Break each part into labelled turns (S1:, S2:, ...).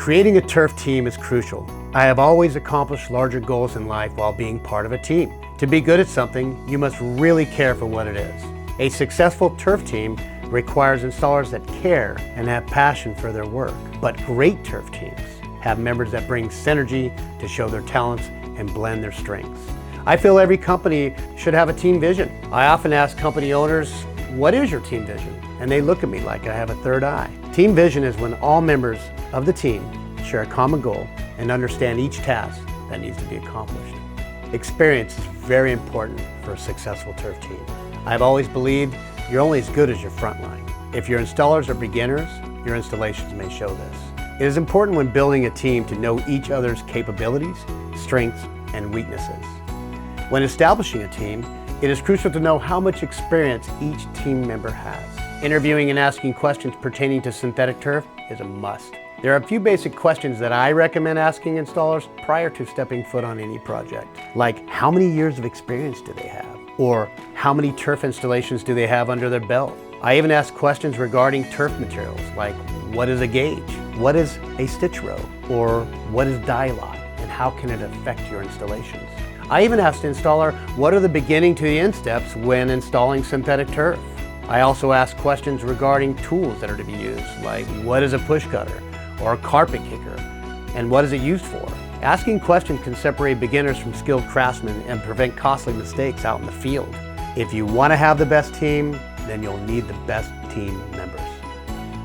S1: Creating a turf team is crucial. I have always accomplished larger goals in life while being part of a team. To be good at something, you must really care for what it is. A successful turf team requires installers that care and have passion for their work. But great turf teams have members that bring synergy to show their talents and blend their strengths. I feel every company should have a team vision. I often ask company owners, what is your team vision? And they look at me like I have a third eye. Team vision is when all members of the team share a common goal and understand each task that needs to be accomplished. Experience is very important for a successful turf team. I've always believed you're only as good as your front line. If your installers are beginners, your installations may show this. It is important when building a team to know each other's capabilities, strengths, and weaknesses. When establishing a team, it is crucial to know how much experience each team member has. Interviewing and asking questions pertaining to synthetic turf is a must. There are a few basic questions that I recommend asking installers prior to stepping foot on any project, like how many years of experience do they have? Or how many turf installations do they have under their belt? I even ask questions regarding turf materials, like what is a gauge? What is a stitch row? Or what is dye lock? And how can it affect your installations? I even asked the installer, what are the beginning to the end steps when installing synthetic turf? I also ask questions regarding tools that are to be used, like what is a push cutter or a carpet kicker, and what is it used for? Asking questions can separate beginners from skilled craftsmen and prevent costly mistakes out in the field. If you want to have the best team, then you'll need the best team members.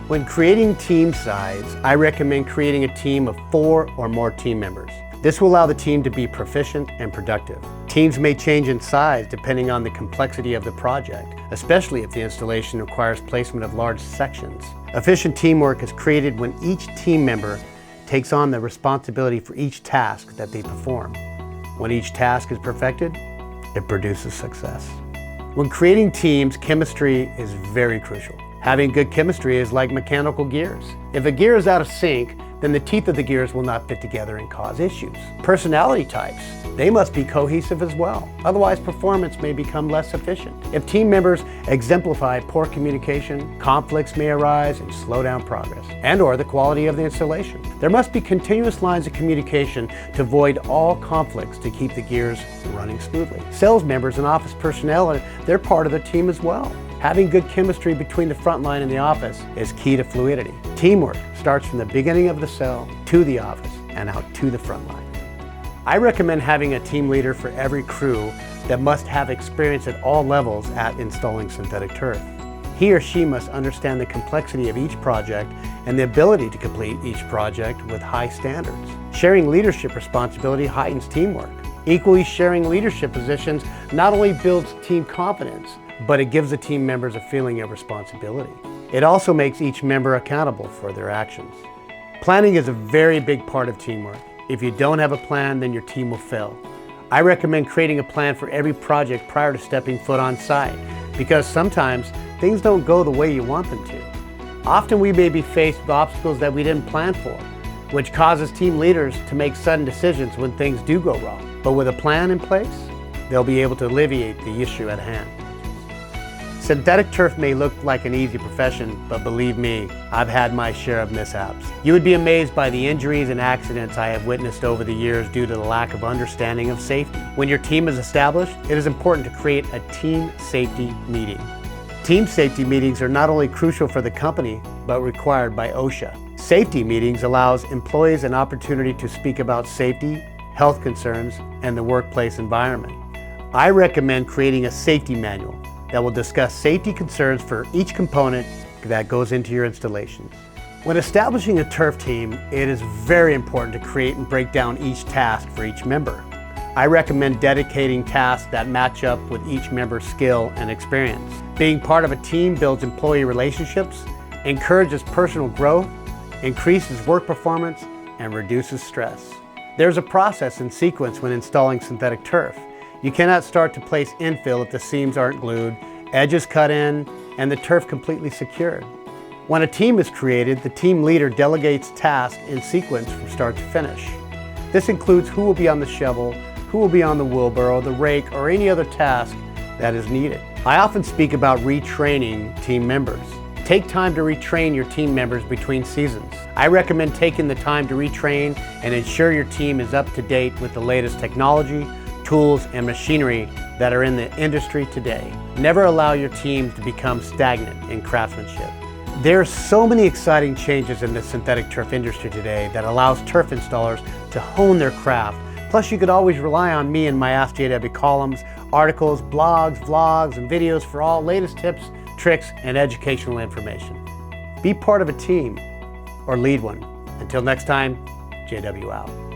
S1: When creating team size, I recommend creating a team of 4 or more team members. This will allow the team to be proficient and productive. Teams may change in size depending on the complexity of the project, especially if the installation requires placement of large sections. Efficient teamwork is created when each team member takes on the responsibility for each task that they perform. When each task is perfected, it produces success. When creating teams, chemistry is very crucial. Having good chemistry is like mechanical gears. If a gear is out of sync, then the teeth of the gears will not fit together and cause issues. Personality types, they must be cohesive as well. Otherwise, performance may become less efficient. If team members exemplify poor communication, conflicts may arise and slow down progress and/or the quality of the installation. There must be continuous lines of communication to avoid all conflicts to keep the gears running smoothly. Sales members and office personnel, they're part of the team as well. Having good chemistry between the front line and the office is key to fluidity. Teamwork starts from the beginning of the cell to the office and out to the front line. I recommend having a team leader for every crew that must have experience at all levels at installing synthetic turf. He or she must understand the complexity of each project and the ability to complete each project with high standards. Sharing leadership responsibility heightens teamwork. Equally, sharing leadership positions not only builds team confidence, but it gives the team members a feeling of responsibility. It also makes each member accountable for their actions. Planning is a very big part of teamwork. If you don't have a plan, then your team will fail. I recommend creating a plan for every project prior to stepping foot on site, because sometimes things don't go the way you want them to. Often we may be faced with obstacles that we didn't plan for, which causes team leaders to make sudden decisions when things do go wrong. But with a plan in place, they'll be able to alleviate the issue at hand. Synthetic turf may look like an easy profession, but believe me, I've had my share of mishaps. You would be amazed by the injuries and accidents I have witnessed over the years due to the lack of understanding of safety. When your team is established, it is important to create a team safety meeting. Team safety meetings are not only crucial for the company, but required by OSHA. Safety meetings allows employees an opportunity to speak about safety, health concerns, and the workplace environment. I recommend creating a safety manual that will discuss safety concerns for each component that goes into your installations. When establishing a turf team, it is very important to create and break down each task for each member. I recommend dedicating tasks that match up with each member's skill and experience. Being part of a team builds employee relationships, encourages personal growth, increases work performance, and reduces stress. There's a process and sequence when installing synthetic turf. You cannot start to place infill if the seams aren't glued, edges cut in, and the turf completely secured. When a team is created, the team leader delegates tasks in sequence from start to finish. This includes who will be on the shovel, who will be on the wheelbarrow, the rake, or any other task that is needed. I often speak about retraining team members. Take time to retrain your team members between seasons. I recommend taking the time to retrain and ensure your team is up to date with the latest technology, tools, and machinery that are in the industry today. Never allow your team to become stagnant in craftsmanship. There are so many exciting changes in the synthetic turf industry today that allows turf installers to hone their craft. Plus, you could always rely on me and my Ask JW columns, articles, blogs, vlogs, and videos for all latest tips, tricks, and educational information. Be part of a team or lead one. Until next time, JW out.